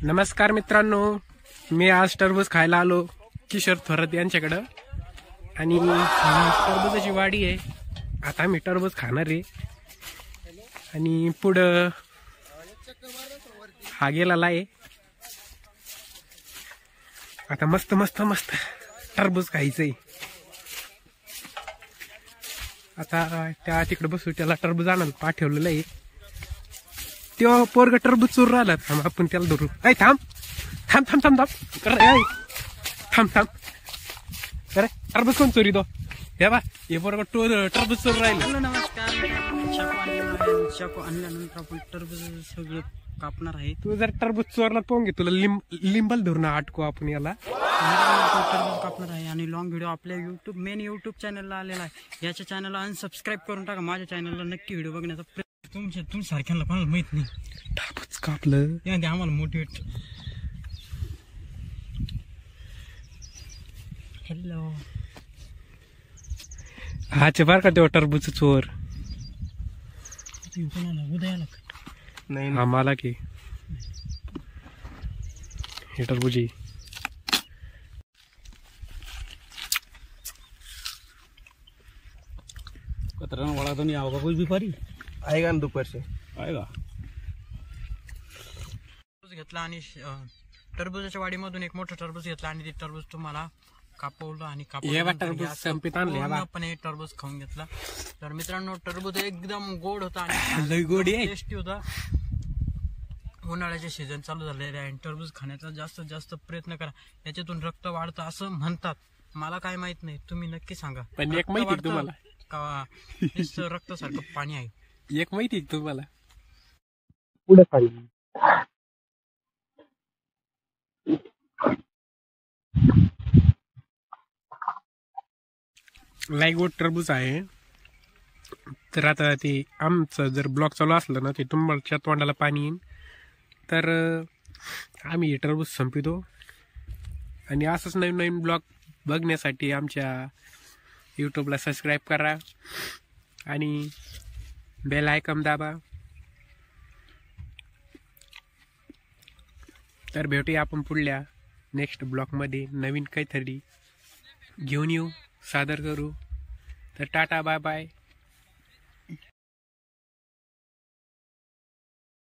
नमस्कार मित्रांनो, मी आज टरबूज खायला आलो किशोर थोरात यांच्याकडं आणि टरबूजाची वाडी आहे. आता मी टरबूज खाणार आहे आणि पुढं हा गेलेला आहे. आता मस्त मस्त मस्त टरबूज खायचंय. आता त्या तिकडे बसू, त्याला टरबूज आणायला पाठवलेलं आहे. तेव्हा पोरग टरबूज चोर राहिला. थांब आपण त्याला धरू. ऐ थांब थांब थांब थांब थांब थांब थांब. अरे टरबूज कोण चोरी तो? हे बा हे पोरग टरबूज चोर राहिला. नमस्कार. चाकू आणल्यानंतर आपण टरबूज सगळं कापणार आहे. तू जर टरबूज चोरला पोंगे तुला लिंबल धरून अटकू आपण याला. टरबूज कापणार आहे आणि लॉंग व्हिडिओ आपल्या मेन युट्यूब चॅनलला आलेला आहे. याच्या चॅनलला अनसबस्क्राईब करून टाका. माझ्या चॅनलला नक्की व्हिडिओ बघण्याचा तुमच्या सारख्यांना कोणाला माहित नाही. टरबूज कापलं यामध्ये आम्हाला मोटिवेट. हॅलो हाचे बार का तेव्हा टरबूज चोर कोणाला उदयाला नाही आम्हाला की हे टरबूजी कतरा वाला तो नहीं आओगा कोई व्यापारी आएगा ना दोपहर से आएगा. टरबूज घेतला आणि टरबूजाच्या वाडीमधून एक मोठं टरबूज घेतला आणि ते टरबूज तुम्हाला कापवलं आणि टरबूज संपित आणले. पण हे टरबूज खाऊन घेतला. तर मित्रांनो टरबूज एकदम गोड होता आणि लई गोड आहे, टेस्टी होता. उन्हाळ्याचे सीझन चालू झालेले आहे. टरबूज खाण्याचा जास्तीत जास्त प्रयत्न करा. याच्यातून रक्त वाढतं असं म्हणतात. मला काय माहित नाही, तुम्ही नक्की सांगा. पण एक माहिती आहे तुम्हाला का रक्त सारखं पाणी आहे. एक माहिती आहे तुम्हाला पुढे खाली लाईगोड टरबूज आहे. तर आता ते आमचं जर ब्लॉग चालू असलं ना ते तुमच्या तोंडाला पाणी येईन. तर आम्ही हे टरबूज संपितो आणि असंच नवीन नवीन ब्लॉग बघण्यासाठी आमच्या यूट्यूबला सबस्क्राईब करा आणि बेल आयकॉन दाबा. तर भेटूया आपण पुढल्या नेक्स्ट ब्लॉगमध्ये. नवीन काहीतरी घेऊन येऊ, सादर करू. तर टाटा बाय बाय.